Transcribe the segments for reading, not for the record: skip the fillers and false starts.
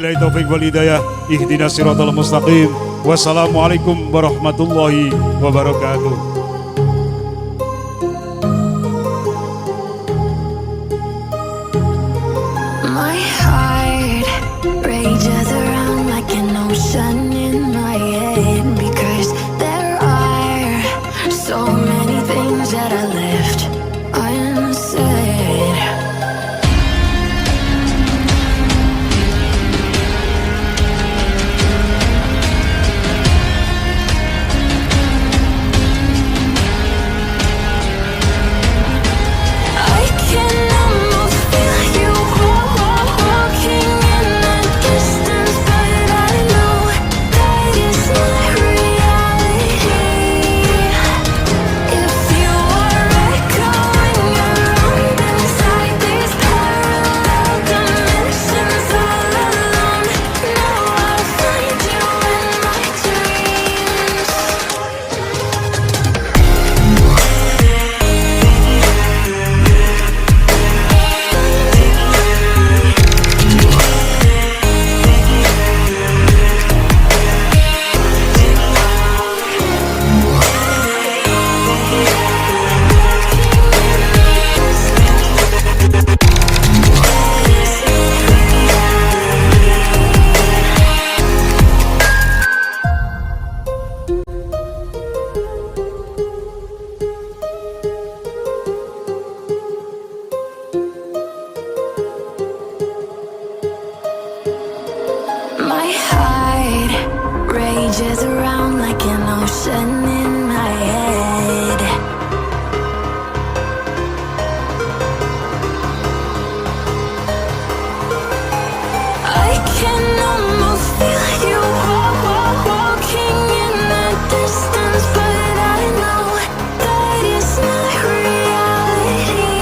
Wabillahi taufiq wal hidayah. Ihdinas siratal mustaqim. Wassalamualaikum warahmatullahi wabarakatuh. My heart rages around like an ocean in my head, because there are so many things that I left unsaid. I can almost feel you walking in the distance, but I know that it's not reality. If you are echoing around inside these parallel dimensions all alone, now I'll find you in my dreams. My heart rages around like an ocean in my head. I can almost feel you walking in the distance, but I know that it's not reality.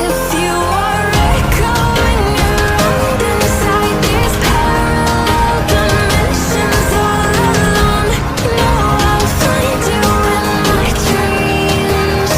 If you are echoing around inside these parallel dimensions all alone, now I'll find you in my dreams.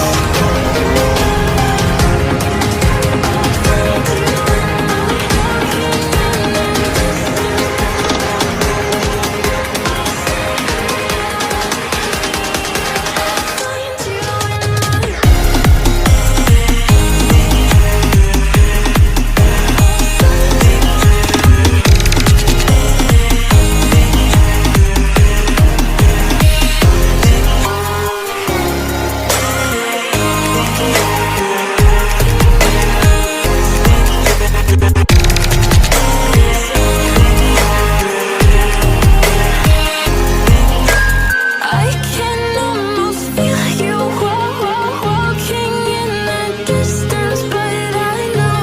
I can almost feel you walking in the distance, but I know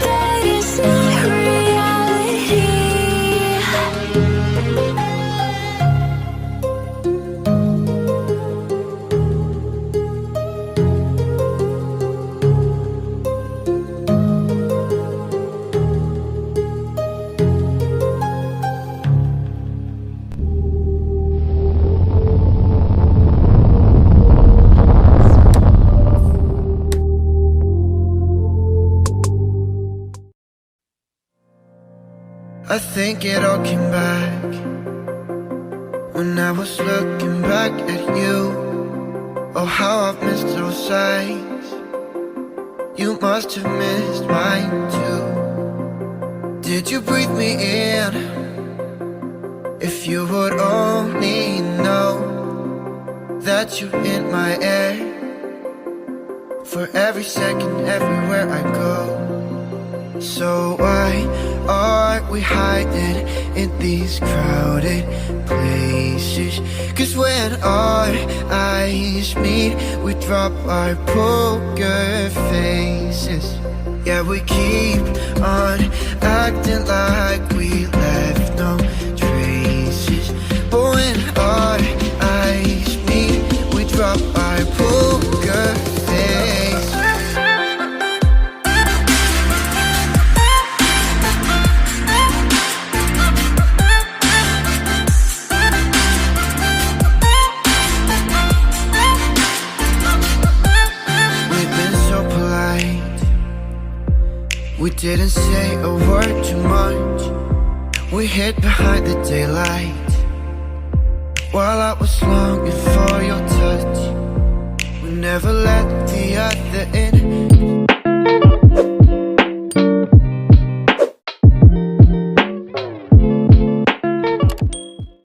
that it's not reality. I think it all came back when I was looking back at you. Oh, how I've missed those sights. You must have missed mine too. Did you breathe me in? If you would only know that you're in my air, for every second, everywhere I go. So why are we hiding in these crowded places? 'Cause when our eyes meet, we drop our poker faces. Yeah, we keep on acting like we left no traces. But when our eyes meet, we drop our poker faces. We didn't say a word too much. We hid behind the daylight while I was longing for your touch. We never let the other in.